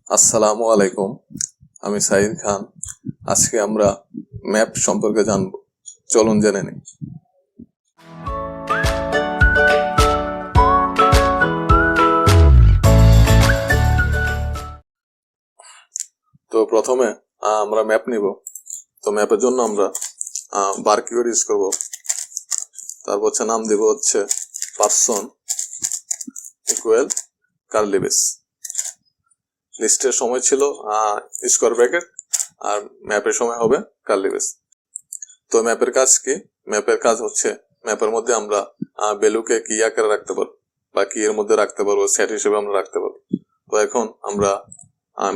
আসসালামু আলাইকুম, আমি সাহির খান। আজকে আমরা ম্যাপ সম্পর্কে জানব। চলুন জেনে নিই। তো প্রথমে আমরা ম্যাপ নিব। তো ম্যাপের জন্য আমরা বার কিওয়ার্ড ইউজ করব। তারপর নাম দেব হচ্ছে পারসন ইকুয়াল কার্লি ব্রেস। লিস্টের সময় ছিল স্কোয়ার ব্র্যাকেট, আর ম্যাপের সময় হবে কার্লি ব্রেস। তো ম্যাপের কাজ কি? ম্যাপের কাজ হচ্ছে ম্যাপের মধ্যে আমরা ভ্যালুকে কি আকারে রাখতে পারবো বা কি এর মধ্যে রাখতে পারবো, সেট হিসেবে আমরা রাখতে পারবো। তো এখন আমরা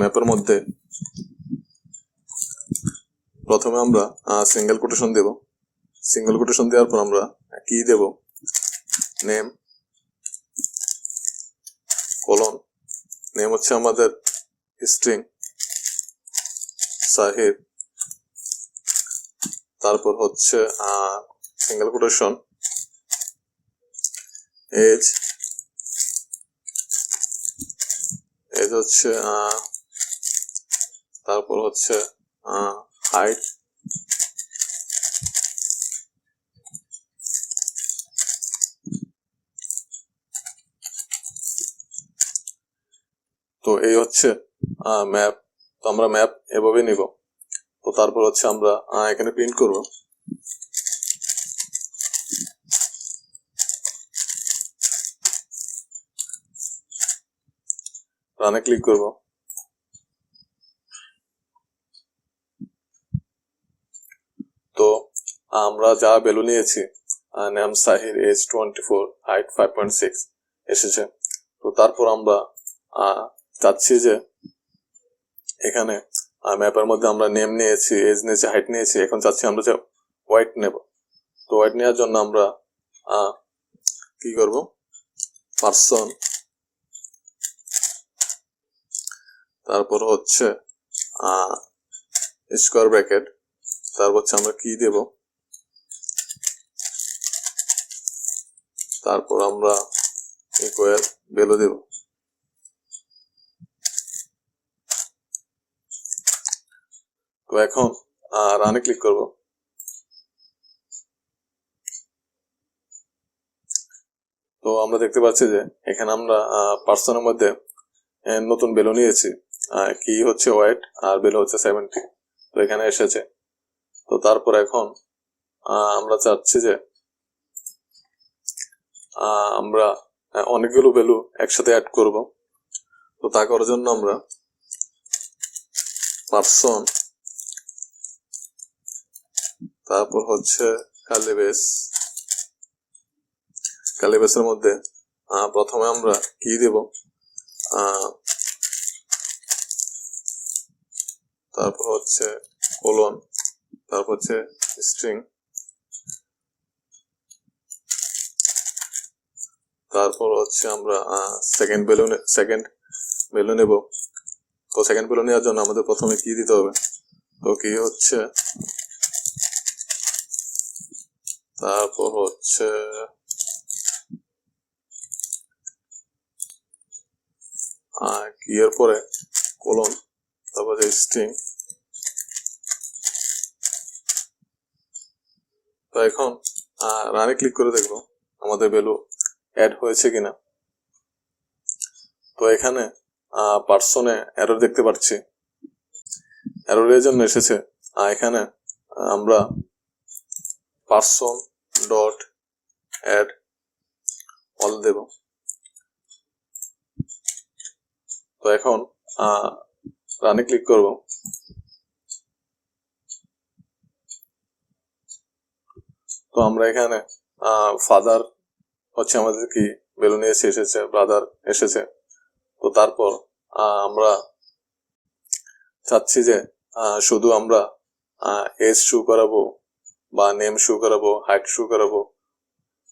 ম্যাপের মধ্যে প্রথমে আমরা সিঙ্গেল কোটেশন দেব। সিঙ্গেল কোটেশন দেওয়ার পর আমরা কি দেব, নেম কলন, নেম হচ্ছে আমাদের স্ট্রিং সাহির, তারপর হচ্ছে সিঙ্গেল কোটেশন এজ, এজ হচ্ছে তারপর হচ্ছে হাইট, তো এই হচ্ছে ম্যাপ। তো আমরা ম্যাপ এভাবে নিব। তো তারপর হচ্ছে আমরা এখানে প্রিন্ট করব। রানে ক্লিক করব। তো আমরা যা ভ্যালু নিয়েছি, নাম সাহির, এজ 24, হাইট 5.6 এসেছে। তো তারপর আমরা চাচ্ছি যে এখানে ম্যাপের মধ্যে আমরা নেম নিয়েছি, এজ নিয়েছি, হাইট নিয়েছি, এখন চাচ্ছি আমরা যে ওয়াইট নেব। তো ওয়াইট নেওয়ার জন্য আমরা কি করব, পারসন, তারপর হচ্ছে স্কোয়ার ব্র্যাকেট, তারপর হচ্ছে আমরা কি দেব, তারপর আমরা ইকুয়াল ভ্যালু দেব। তো এখন রানে ক্লিক করব। তো আমরা দেখতে পাচ্ছি যে এখানে আমরা পার্সনের মধ্যে নতুন ভ্যালু নিয়েছি, কি হচ্ছে ওয়াইট আর ভ্যালু হচ্ছে 70। তো এখানে এসেছে। তো তারপর এখন আমরা চাচ্ছি যে আমরা অনেকগুলো ভ্যালু একসাথে অ্যাড করব। তো তা করার জন্য আমরা পারসন, তারপর হচ্ছে কার্লি ব্রেস, কার্লি ব্রেসের মধ্যে প্রথমে আমরা কি দেব, তারপর হচ্ছে কোলন, তারপর হচ্ছে স্ট্রিং, তারপর হচ্ছে আমরা সেকেন্ড ভ্যালু নেব। তো সেকেন্ড ভ্যালু নেওয়ার জন্য আমাদের প্রথমে কি দিতে হবে, তো কি হচ্ছে, তারপর হচ্ছে কি এর পরে কোলন, তারপর স্ট্রিং। তো এখন রানে ক্লিক করে দেখবো আমাদের ভ্যালু অ্যাড হয়েছে কিনা। তো এখানে পার্সনে এরর দেখতে পাচ্ছি। এররের জন্য এসেছে এখানে আমরা পার্সন ডট অ্যাড অল দেব। তো এখন রানে ক্লিক করব। তো আমরা এখানে ফাদার হচ্ছে আমাদের কি ভ্যালু নিয়ে এসেছে, ব্রাদার এসেছে। তো তারপর আমরা চাচ্ছি যে শুধু আমরা এজ শো করাবো বা নেম শো করাবো, হাইট শো করাবো।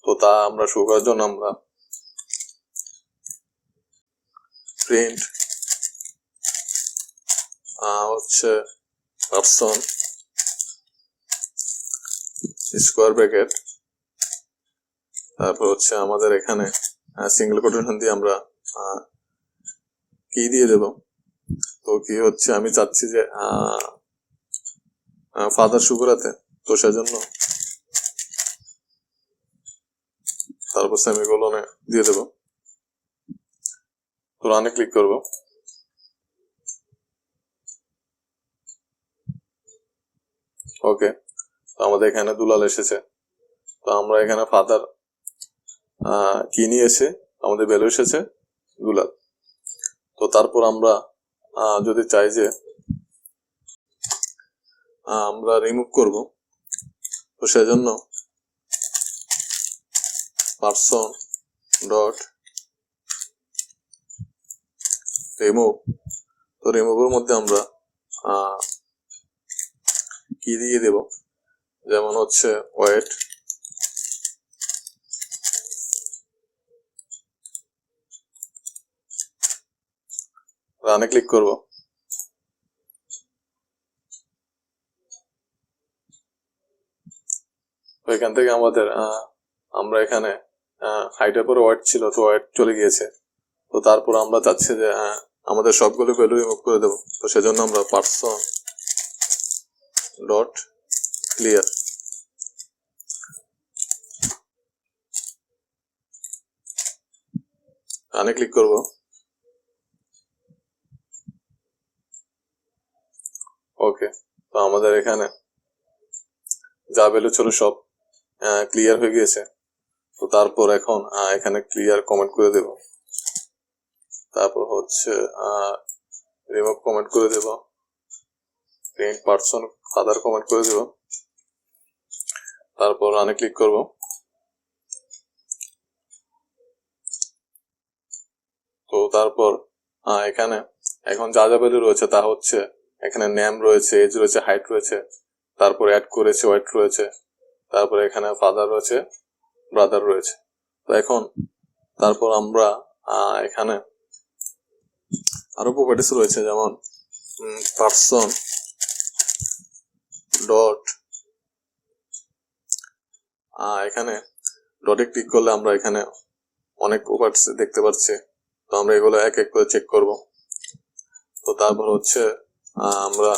তো তা আমরা শো করার জন্য আমরা প্রিন্ট হচ্ছে পারসন স্কোয়ার ব্র্যাকেট, তারপর হচ্ছে আমাদের এখানে সিঙ্গেল কোটেশন দিয়ে আমরা কি দিয়ে দেব, তো কি হচ্ছে, আমি চাচ্ছি যে ফাদার শুভরাতে, তো সেজন্য তারপর সেমিকোলনে দিয়ে দেবো। তো রানে ক্লিক করব। ওকে, তো আমাদের এখানে দুলাল এসেছে। তো আমরা এখানে ফাদার কি নিয়েছে, আমাদের ভ্যালু এসেছে দুলাল। তো তারপর আমরা যদি চাই যে আমরা রিমুভ করব, তো সেজন্য পারসন ডট রিমুভ। তো রিমুভের মধ্যে আমরা কি দিয়ে দেব, যেমন হচ্ছে ওয়েট, রানে ক্লিক করব। তো এখান থেকে আমাদের আমরা এখানে হাইটের পরে ওয়েট ছিল, তো ওয়েট চলে গিয়েছে। তো তারপর আমরা চাচ্ছি যে আমাদের সবগুলো ভ্যালু রিমুভ করে দেবো। তো সেজন্য আমরা পারসন ডট ক্লিয়ার, রানে ক্লিক করব। ওকে, তো আমাদের এখানে যা ভ্যালু ছিল সব ক্লিয়ার হয়ে গিয়েছে। তো তারপর এখন এখানে ক্লিয়ার কমেন্ট করে দেব। তারপর হচ্ছে রিমুভ কমেন্ট করে দেব, প্রিন্ট পারসন ফাদার কমেন্ট করে দেব। তারপর রানে ক্লিক করব। তো তারপর এখানে এখন যা যা ভ্যালু রয়েছে তা হচ্ছে এখানে নেম রয়েছে, এজ রয়েছে, হাইট রয়েছে, তারপর অ্যাড করেছে, ওয়েট রয়েছে, তারপর এখানে ফাদার রয়েছে, ব্রাদার রয়েছে। তো এখন তারপর আমরা এখানে আরো প্রপার্টিস রয়েছে, যেমন পারসন ডট, এখানে ডটে ক্লিক করলে আমরা এখানে অনেক প্রপার্টিস দেখতে পাচ্ছি। তো আমরা এগুলো এক এক করে চেক করব। তো তারপর হচ্ছে আমরা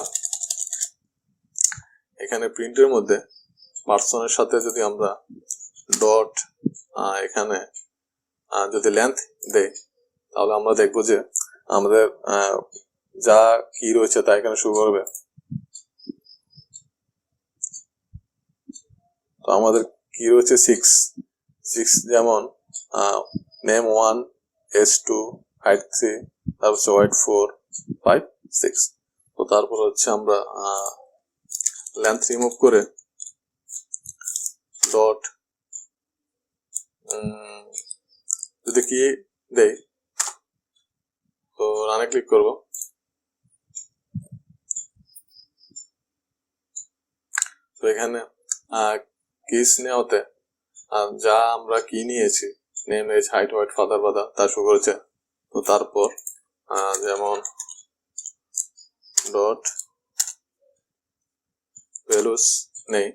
এখানে প্রিন্টের মধ্যে পারসনের সাথে যদি আমরা ডট এখানে যদি লেন্থ দেই, তাহলে আমরা দেখবো যে আমাদের যা কি রয়েছে তা এখানে শুরু করবে। তো আমাদের কি রয়েছে 6, যেমন নেম 1, এস 2, হাইট 3, তারপর হচ্ছে ওয়েট 4, 5, 6। তো তারপর হচ্ছে আমরা লেন্থ রিমুভ করে ডট যদি কি দেই, তো রানে ক্লিক করব। তো এখানে কিস নেওয়াতে যা আমরা কি নিয়েছি, name, age, height, weight, father, brother, তা শুরু করেছে। তো তারপর যেমন ডট ভ্যালুস নেই,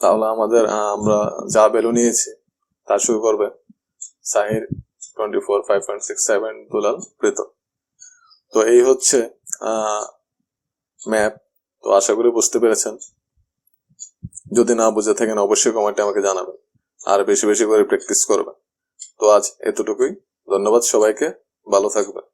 তাহলে আমাদের আমরা যা ভ্যালু নিয়েছি তা শুরু করবে সাহির 24, 5.67, দুলাল, প্রীত। তো এই হচ্ছে ম্যাপ। তো আশা করি বুঝতে পেরেছেন। যদি না বুঝে থাকেন অবশ্যই কমেন্টে আমাকে জানাবেন, আর বেশি বেশি করে প্র্যাকটিস করবেন। তো আজ এতটুকুই, ধন্যবাদ সবাইকে, ভালো থাকবেন।